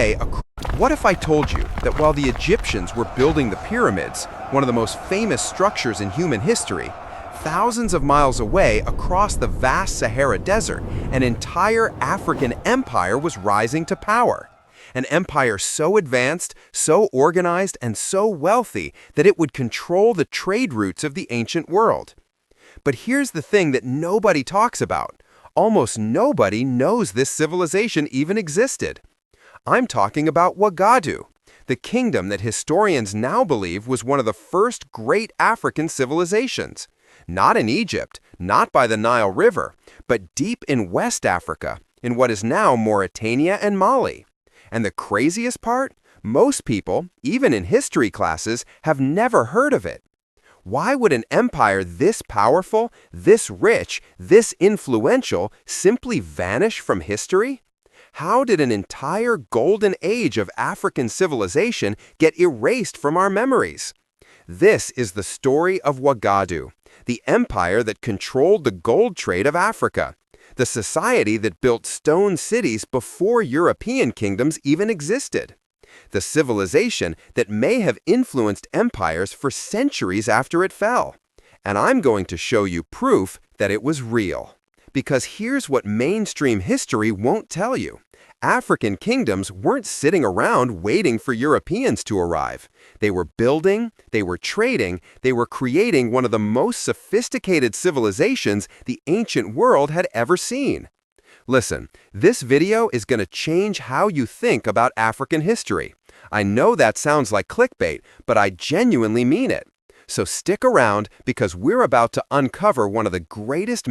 away. What if I told you that while the Egyptians were building the pyramids, one of the most famous structures in human history, thousands of miles away across the vast Sahara Desert, an entire African empire was rising to power? An empire so advanced, so organized, and so wealthy that it would control the trade routes of the ancient world. But here's the thing that nobody talks about. Almost nobody knows this civilization even existed. I'm talking about Wagadu, the kingdom that historians now believe was one of the first great African civilizations. Not in Egypt, not by the Nile River, but deep in West Africa, in what is now Mauritania and Mali. And the craziest part? Most people, even in history classes, have never heard of it. Why would an empire this powerful, this rich, this influential simply vanish from history? How did an entire golden age of African civilization get erased from our memories? This is the story of Wagadu, the empire that controlled the gold trade of Africa, the society that built stone cities before European kingdoms even existed, the civilization that may have influenced empires for centuries after it fell. And I'm going to show you proof that it was real. Because here's what mainstream history won't tell you. African kingdoms weren't sitting around waiting for Europeans to arrive. They were building, they were trading, they were creating one of the most sophisticated civilizations the ancient world had ever seen. Listen, this video is going to change how you think about African history. I know that sounds like clickbait, but I genuinely mean it. So stick around because we're about to uncover one of the greatest